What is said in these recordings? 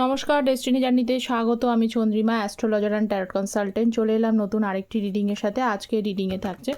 নমস্কার, ডেস্টিনি জার্নিতে স্বাগত। আমি Chandrima, astrologer and tarot consultant. চলে এলাম নতুন আরেকটি রিডিংয়ের সাথে। আজকে রিডিংয়ে থাকছে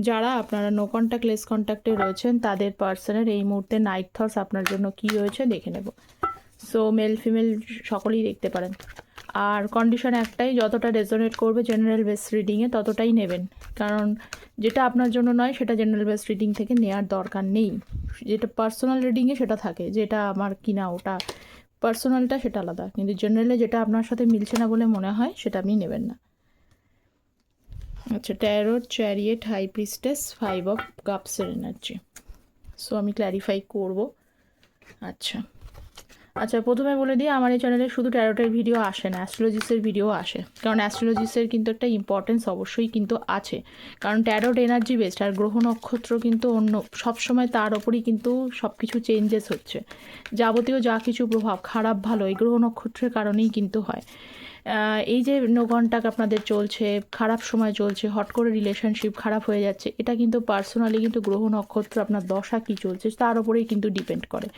যারা আপনারা নো কন্ট্যাক্ট লেস কন্ট্যাক্টে রয়েছেন তাদের পার্সনের এই মুহূর্তে নাইট থটস আপনার জন্য কী রয়েছে দেখে নেব। সো মেল ফিমেল সকলেই দেখতে পারেন। আর কন্ডিশন একটাই, যতটা রেজোনেট করবে জেনারেল বেস রিডিংয়ে ততটাই নেবেন, কারণ যেটা আপনার জন্য নয় সেটা জেনারেল বেস রিডিং থেকে নেওয়ার দরকার নেই। যেটা পার্সোনাল রিডিংয়ে সেটা থাকে, যেটা আমার কিনা ওটা পার্সোনালটা সেটা আলাদা, কিন্তু জেনারেলে যেটা আপনার সাথে মিলছে না বলে মনে হয় সেটা আপনি নেবেন না। আচ্ছা, tarot, chariot, high priestess, 5 of কাপসের এনার্জি। সো আমি ক্ল্যারিফাই করব। আচ্ছা আচ্ছা প্রথমে বলে দিই, আমার এই চ্যানেলে শুধু ট্যারোটের ভিডিও আসে না, অ্যাস্ট্রোলজিসের ভিডিও আসে। কারণ অ্যাস্ট্রোলজিসের কিন্তু একটা ইম্পর্টেন্স অবশ্যই কিন্তু আছে, কারণ ট্যারোট এনার্জি বেসড, আর গ্রহ নক্ষত্র কিন্তু অন্য সবসময় তার ওপরই কিন্তু সব কিছু চেঞ্জেস হচ্ছে। যাবতীয় যা কিছু প্রভাব খারাপ ভালো এই গ্রহ নক্ষত্রের কারণেই কিন্তু হয়। এই যে 9 ঘন্টা আপনাদের চলছে, খারাপ সময় চলছে, হট করে রিলেশনশিপ খারাপ হয়ে যাচ্ছে, এটা কিন্তু পার্সোনালি কিন্তু গ্রহ নক্ষত্র আপনার দশা কী চলছে তার ওপরেই কিন্তু ডিপেন্ড করে।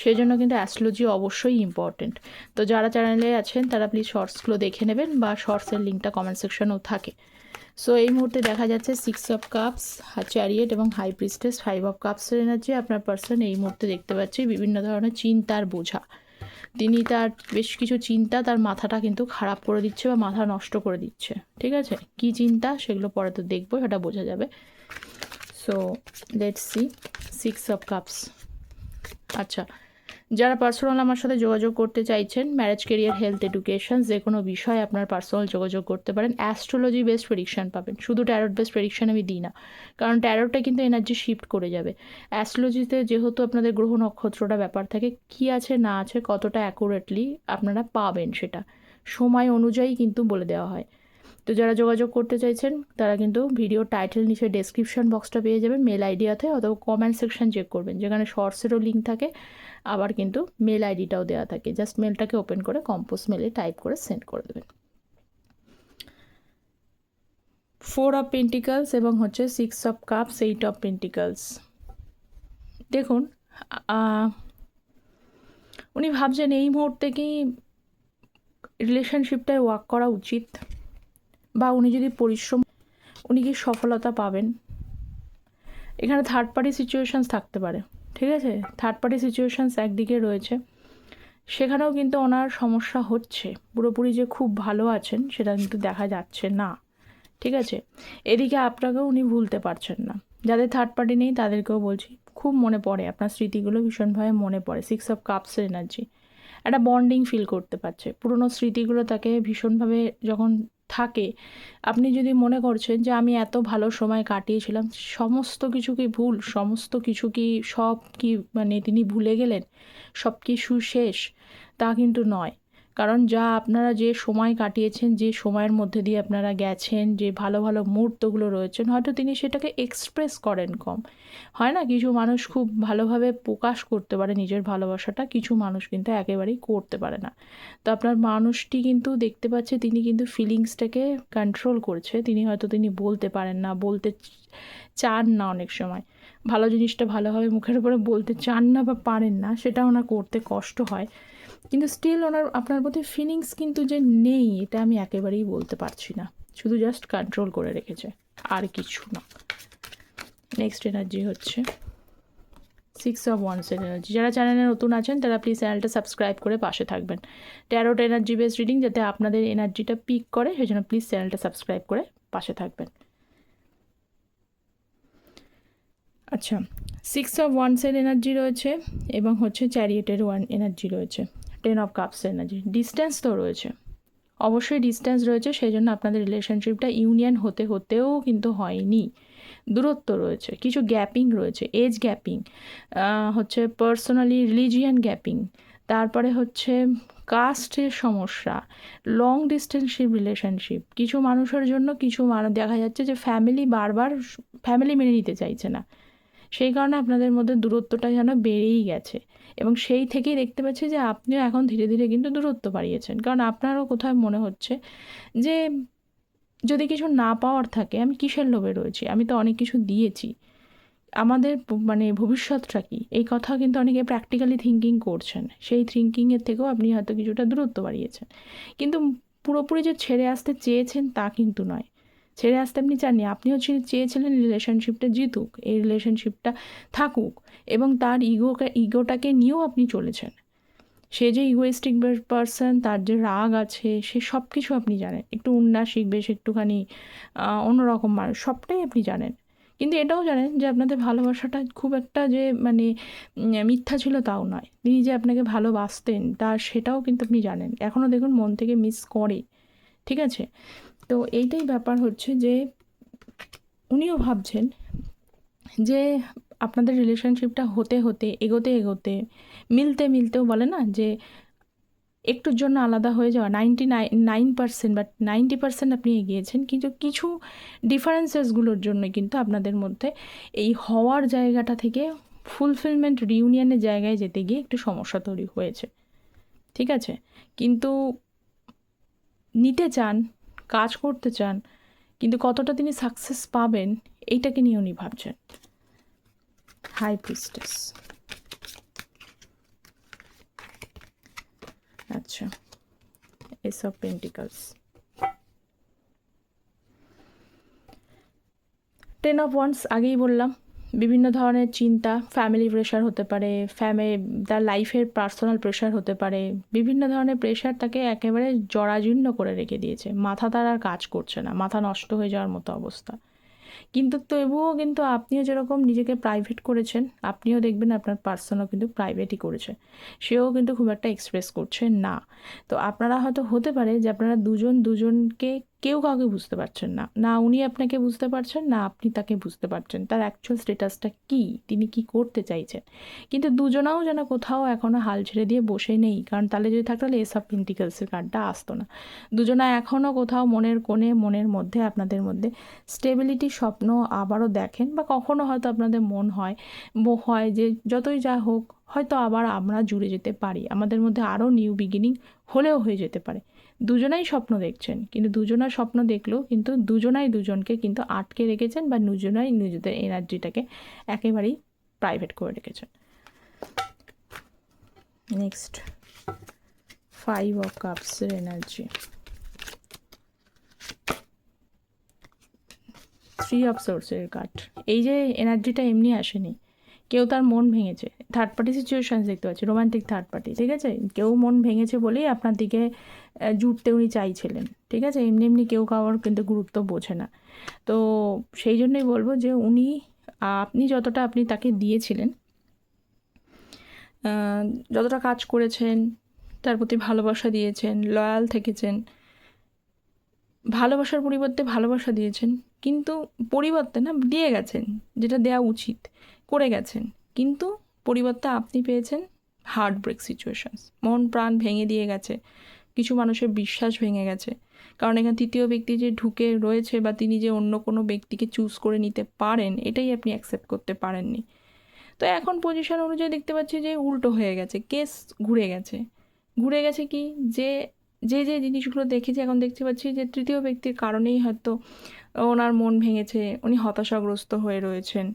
সেই জন্য কিন্তু অ্যাস্ট্রোলজি অবশ্যই ইম্পর্টেন্ট। তো যারা চ্যানেলে আছেন তারা প্লিজ শর্টসগুলো দেখে নেবেন, বা শর্টসের লিঙ্কটা কমেন্ট সেকশনেও থাকে। সো এই মুহূর্তে দেখা যাচ্ছে 6 অফ কাপস, চ্যারিয়েট এবং হাই প্রিস্টেস, 5 অফ কাপসের এনার্জি। আপনার পার্সন এই মুহূর্তে দেখতে পাচ্ছি বিভিন্ন ধরনের চিন্তার বোঝা। তিনি তার বেশ কিছু চিন্তা তার মাথাটা কিন্তু খারাপ করে দিচ্ছে বা মাথা নষ্ট করে দিচ্ছে। ঠিক আছে, কি চিন্তা সেগুলো পরে তো দেখবো, সেটা বোঝা যাবে। So let's see 6 of cups. আচ্ছা, যারা পার্সোনাল আমার সাথে যোগাযোগ করতে চাইছেন, ম্যারেজ, কেরিয়ার, হেলথ, এডুকেশন, যে কোনো বিষয়ে আপনার পার্সোনাল যোগাযোগ করতে পারেন। অ্যাস্ট্রোলজি বেসড প্রেডিকশন পাবেন, শুধু ট্যারোট বেসড প্রেডিকশন আমি দিই না, কারণ ট্যারোটটা কিন্তু এনার্জি শিফট করে যাবে। অ্যাস্ট্রোলজিতে যেহেতু আপনাদের গ্রহ নক্ষত্রটা ব্যাপার থাকে, কি আছে না আছে কতটা অ্যাকুরেটলি আপনারা পাবেন সেটা সময় অনুযায়ী কিন্তু বলে দেওয়া হয়। তো যারা যোগাযোগ করতে চাইছেন তারা কিন্তু ভিডিও টাইটেল নিচে ডেসক্রিপশন বক্সটা পেয়ে যাবেন, মেল আইডি আছে, অথবা কমেন্ট সেকশন চেক করবেন, যেখানে শর্টসেরও লিঙ্ক থাকে, আবার কিন্তু মেল আইডিটাও দেওয়া থাকে। জাস্ট মেলটাকে ওপেন করে কম্পোজ মেলে টাইপ করে সেন্ড করে দেবেন। 4 অফ পেন্টিকালস এবং হচ্ছে 6 অফ কাপস, 8 অফ পেন্টিকালস। দেখুন, উনি ভাবছেন এই মুহূর্তে কি রিলেশনশিপটায় ওয়ার্ক করা উচিত, বা উনি যদি পরিশ্রম উনি কি সফলতা পাবেন। এখানে থার্ড পার্টি সিচুয়েশানস থাকতে পারে। ঠিক আছে, থার্ড পার্টি সিচুয়েশানস একদিকে রয়েছে, সেখানেও কিন্তু ওনার সমস্যা হচ্ছে। পুরোপুরি যে খুব ভালো আছেন সেটা কিন্তু দেখা যাচ্ছে না। ঠিক আছে, এদিকে আপনাকেও উনি ভুলতে পারছেন না। যাদের থার্ড পার্টি নেই তাদেরকেও বলছি, খুব মনে পড়ে আপনার স্মৃতিগুলো, ভীষণভাবে মনে পড়ে। 6 অফ কাপসের এনার্জি, একটা বন্ডিং ফিল করতে পারছে। পুরনো স্মৃতিগুলো তাকে ভীষণভাবে যখন থাকে, আপনি যদি মনে করছেন যে আমি এত ভালো সময় কাটিয়েছিলাম, সমস্ত কিছু কি ভুল, সমস্ত কিছু কি সব কি মানে তিনি ভুলে গেলেন, সব কিছু শেষ, তা কিন্তু নয়। কারণ যা আপনারা যে সময় কাটিয়েছেন, যে সময়ের মধ্যে দিয়ে আপনারা গেছেন, যে ভালো ভালো মুহূর্তগুলো রয়েছেন, হয়তো তিনি সেটাকে এক্সপ্রেস করেন কম। হয় না, কিছু মানুষ খুব ভালোভাবে প্রকাশ করতে পারে নিজের ভালোবাসাটা, কিছু মানুষ কিন্তু একেবারেই করতে পারে না। তো আপনার মানুষটি কিন্তু দেখতে পাচ্ছে তিনি কিন্তু ফিলিংসটাকে কন্ট্রোল করছে। তিনি বলতে পারেন না, বলতে চান না, অনেক সময় ভালো জিনিসটা ভালোভাবে মুখের উপরে বলতে চান না বা পারেন না, সেটা ওনার করতে কষ্ট হয়। কিন্তু স্টিল ওনার আপনার প্রতি ফিলিংস কিন্তু যে নেই এটা আমি একেবারেই বলতে পারছি না, শুধু জাস্ট কন্ট্রোল করে রেখেছে, আর কিছু না। নেক্সট এনার্জি হচ্ছে 6 অফ ওয়ান্সের এনার্জি। যারা চ্যানেলে নতুন আছেন তারা প্লিজ চ্যানেলটা সাবস্ক্রাইব করে পাশে থাকবেন। ট্যারোট এনার্জি বেস রিডিং যাতে আপনাদের এনার্জিটা পিক করে, সেজন্য প্লিজ চ্যানেলটা সাবস্ক্রাইব করে পাশে থাকবেন। আচ্ছা, 6 অফ ওয়ান্সের এনার্জি রয়েছে এবং হচ্ছে চ্যারিয়েটের এনার্জি রয়েছে, 10 অফ কাপসের এনার্জি। ডিস্টেন্স তো রয়েছে, অবশ্যই ডিস্টেন্স রয়েছে, সেই জন্য আপনাদের রিলেশনশিপটা ইউনিয়ন হতে হতেও কিন্তু হয়নি। দূরত্ব রয়েছে, কিছু গ্যাপিং রয়েছে, এজ গ্যাপিং, হচ্ছে পার্সোনালি রিলিজিয়ান গ্যাপিং, তারপরে হচ্ছে কাস্টের সমস্যা, লং ডিস্টেন্সিভ রিলেশনশিপ। কিছু মানুষের জন্য কিছু মানুষ দেখা যাচ্ছে যে ফ্যামিলি বারবার ফ্যামিলি মেনে নিতে চাইছে না, সেই কারণে আপনাদের মধ্যে দূরত্বটা যেন বেড়েই গেছে। এবং সেই থেকেই দেখতে পাচ্ছি যে আপনিও এখন ধীরে ধীরে কিন্তু দূরত্ব বাড়িয়েছেন, কারণ আপনারও কোথাও মনে হচ্ছে যে যদি কিছু না পাওয়ার থাকে, আমি কিসের লোভে রয়েছি, আমি তো অনেক কিছু দিয়েছি, আমাদের মানে ভবিষ্যৎটা কী, এই কথা কিন্তু অনেকে প্র্যাকটিক্যালি থিঙ্কিং করছেন। সেই থিঙ্কিংয়ের থেকেও আপনি হয়তো কিছুটা দূরত্ব বাড়িয়েছেন, কিন্তু পুরোপুরি যে ছেড়ে আসতে চেয়েছেন তা কিন্তু নয়। ছেড়ে আসতে আপনি চাননি, আপনিও চেয়েছিলেন রিলেশনশিপটা জিতুক, এই রিলেশনশিপটা থাকুক, এবং তার ইগোটাকে নিয়েও আপনি চলেছেন। সে যে ইগোয়েস্টিক পার্সন, তার যে রাগ আছে, সে সব কিছু আপনি জানেন। একটু উন্নাসিক, বেশ একটুখানি অন্যরকম মানুষ, সবটাই আপনি জানেন। কিন্তু এটাও জানেন যে আপনাদের ভালোবাসাটা খুব একটা যে মানে মিথ্যা ছিল তাও নয়। তিনি যে আপনাকে ভালোবাসতেন তার সেটাও কিন্তু আপনি জানেন, এখনও দেখুন মন থেকে মিস করে। ঠিক আছে, তো এইটাই ব্যাপার হচ্ছে যে উনিও ভাবছেন যে আপনাদের রিলেশনশিপটা হতে হতে এগোতে এগোতে মিলতে মিলতেও বলে না যে একটুর জন্য আলাদা হয়ে যাওয়া, 99% বা 90% আপনি এগিয়েছেন, কিন্তু কিছু ডিফারেন্সেসগুলোর জন্য কিন্তু আপনাদের মধ্যে এই হওয়ার জায়গাটা থেকে ফুলফিলমেন্ট রিউনিয়নের জায়গায় যেতে গিয়ে একটু সমস্যা তৈরি হয়েছে। ঠিক আছে, কিন্তু নিতে চান, কাজ করতে চান, কিন্তু কতটা তিনি সাকসেস পাবেন এইটাকে নিয়ে উনি ভাবছেন। High priestess. আচ্ছা, ace of pentacles, 10 of wands. আগেই বললাম, বিভিন্ন ধরনের চিন্তা, ফ্যামিলি প্রেশার হতে পারে, তার লাইফের পার্সোনাল প্রেশার হতে পারে, বিভিন্ন ধরনের প্রেশার তাকে একেবারে জরাজীর্ণ করে রেখে দিয়েছে। মাথা তার আর কাজ করছে না, মাথা নষ্ট হয়ে যাওয়ার মতো অবস্থা। কিন্তু তবুও কিন্তু আপনিও যেরকম নিজেকে প্রাইভেট করেছেন, আপনিও দেখবেন আপনার পার্সনও কিন্তু প্রাইভেটই করেছে, সেও কিন্তু খুব একটা এক্সপ্রেস করছে না। তো আপনারা হয়তো হতে পারে যে আপনারা দুজন দুজনকে কেউ কাউকে বুঝতে পারছেন না, না উনি আপনাকে বুঝতে পারছেন, না আপনি তাকে বুঝতে পারছেন তার অ্যাকচুয়াল স্টেটাসটা কী, তিনি কি করতে চাইছেন। কিন্তু দুজনাও যেন কোথাও এখনও হাল ছেড়ে দিয়ে বসে নেই, কারণ তাহলে যদি থাকলে এস অফ পেন্টিকলসের কার্ডটা আসতো না। দুজনা এখনও কোথাও মনের কোণে, মনের মধ্যে, আপনাদের মধ্যে স্টেবিলিটি স্বপ্ন আবারও দেখেন, বা কখনো হয়তো আপনাদের মন হয় যে যতই যা হোক হয়তো আবার আমরা জুড়ে যেতে পারি, আমাদের মধ্যে আরও নিউ বিগিনিং হলেও হয়ে যেতে পারে। দুজনাই স্বপ্ন দেখছেন, কিন্তু দুজনার স্বপ্ন দেখলেও কিন্তু দুজনাই দুজনকে কিন্তু আটকে রেখেছেন, বা দুজনাই নিজেদের এনার্জিটাকে একেবারেই প্রাইভেট করে রেখেছেন। নেক্সট, 5 অফ কাপসের এনার্জি, 3 অফ সোর্সের কার্ড। এই যে এনার্জিটা এমনি আসেনি, কেউ তার মন ভেঙেছে, থার্ড পার্টি সিচুয়েশান দেখতে পাচ্ছি, রোমান্টিক থার্ড পার্টি। ঠিক আছে, কেউ মন ভেঙেছে বলেই আপনার দিকে জুটতে উনি চাইছিলেন। ঠিক আছে, এমনি এমনি কেউ কারোর কিন্তু গুরুত্ব বোঝে না। তো সেই জন্যই বলবো যে আপনি যতটা আপনি তাকে দিয়েছিলেন, যতটা কাজ করেছেন, তার প্রতি ভালোবাসা দিয়েছেন, লয়াল থেকেছেন, ভালোবাসার পরিবর্তে ভালোবাসা দিয়েছেন, কিন্তু পরিবর্তে না দিয়ে গেছেন যেটা দেওয়া উচিত, করে গেছেন, কিন্তু পরিবর্তে আপনি পেয়েছেন হার্ট ব্রেক সিচুয়েশানস, মন প্রাণ ভেঙে দিয়ে গেছে, কিছু মানুষের বিশ্বাস ভেঙে গেছে, কারণ এখানে তৃতীয় ব্যক্তি যে ঢুকে রয়েছে, বা তিনি যে অন্য কোনো ব্যক্তিকে চুজ করে নিতে পারেন, এটাই আপনি অ্যাকসেপ্ট করতে পারেননি। তো এখন পজিশন অনুযায়ী দেখতে পাচ্ছি যে উল্টো হয়ে গেছে, কেস ঘুরে গেছে। ঘুরে গেছে কি, যে যে যে জিনিসগুলো দেখেছি এখন দেখতে পাচ্ছি যে তৃতীয় ব্যক্তির কারণেই হয়তো ওনার মন ভেঙেছে, উনি হতাশাগ্রস্ত হয়ে রয়েছেন।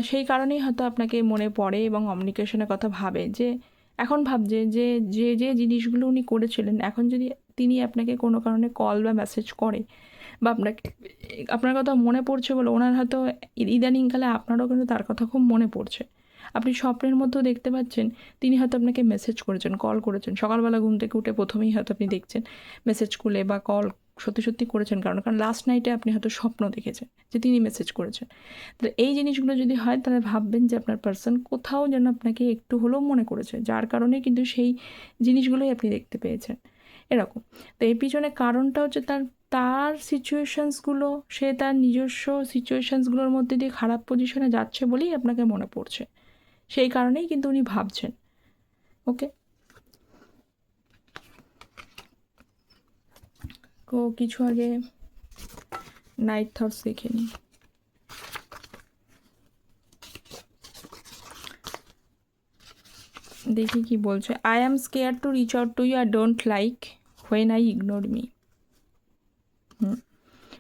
সেই কারণেই হয়তো আপনাকে মনে পড়ে এবং কমিউনিকেশনের কথা ভাবে, যে এখন ভাবছে যে যে যে জিনিসগুলো উনি করেছিলেন, এখন যদি তিনি আপনাকে কোনো কারণে কল বা মেসেজ করে, বা আপনার কথা মনে পড়ছে বলে ওনার হয়তো ইদানিংকালে আপনারও কিন্তু তার কথা খুব মনে পড়ছে। আপনি স্বপ্নের মধ্যেও দেখতে পাচ্ছেন তিনি হয়তো আপনাকে মেসেজ করেছেন, কল করেছেন, সকালবেলা ঘুম থেকে উঠে প্রথমেই হয়তো আপনি দেখছেন মেসেজ খুলে, বা কল সত্যি সত্যি করেছেন, কারণ লাস্ট নাইটে আপনি হয়তো স্বপ্ন দেখেছেন যে তিনি মেসেজ করেছেন। তো এই জিনিসগুলো যদি হয়, তাহলে ভাববেন যে আপনার পার্সন কোথাও যেন আপনাকে একটু হলেও মনে করেছে, যার কারণে কিন্তু সেই জিনিসগুলোই আপনি দেখতে পেয়েছেন এরকম। তো এর পিছনে কারণটা হচ্ছে তার তার সিচুয়েশানসগুলো, সে তার নিজস্ব সিচুয়েশানসগুলোর মধ্যে দিয়ে খারাপ পজিশনে যাচ্ছে বলেই আপনাকে মনে পড়ছে, সেই কারণেই কিন্তু উনি ভাবছেন। ওকে, তো কিছু আগে নাইট থটস দেখে নিই। দেখি কি বলছে। I am scared to reach out to you, আর don't like when I ignore me,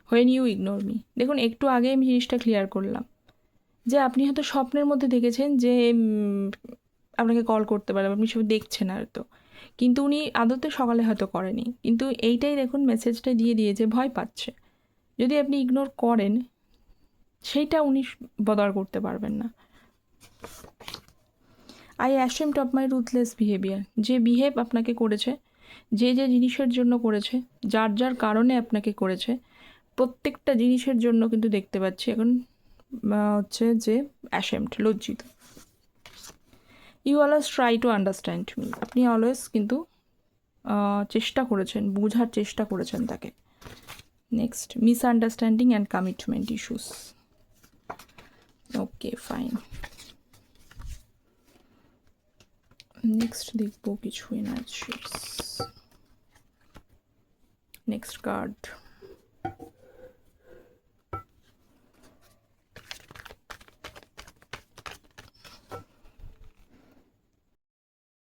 when you ignore me. দেখুন একটু আগে আমি জিনিসটা ক্লিয়ার করলাম, যে আপনি হয়তো স্বপ্নের মধ্যে দেখেছেন যে আপনাকে কল করতে পারে, আপনি সব দেখছেন হয়তো, কিন্তু উনি আদতে সকালে হয়তো করেনি, কিন্তু এইটাই দেখুন মেসেজটা দিয়ে দিয়েছে ভয় পাচ্ছে। যদি আপনি ইগনোর করেন সেইটা উনি বদল করতে পারবেন না। I ashamed of my ruthless behaviour, যে বিহেভ আপনাকে করেছে, যে যে জিনিসের জন্য করেছে, যার যার কারণে আপনাকে করেছে, প্রত্যেকটা জিনিসের জন্য কিন্তু দেখতে পাচ্ছি এখন হচ্ছে যে অ্যাশেমড, লজ্জিত। You always try to understand me, আপনি অলওয়েজ কিন্তু চেষ্টা করেছেন, বোঝার চেষ্টা করেছেন তাকে। Next, misunderstanding and commitment issues. Okay fine, next দেখবো কিছু এনার্জিস। Next card.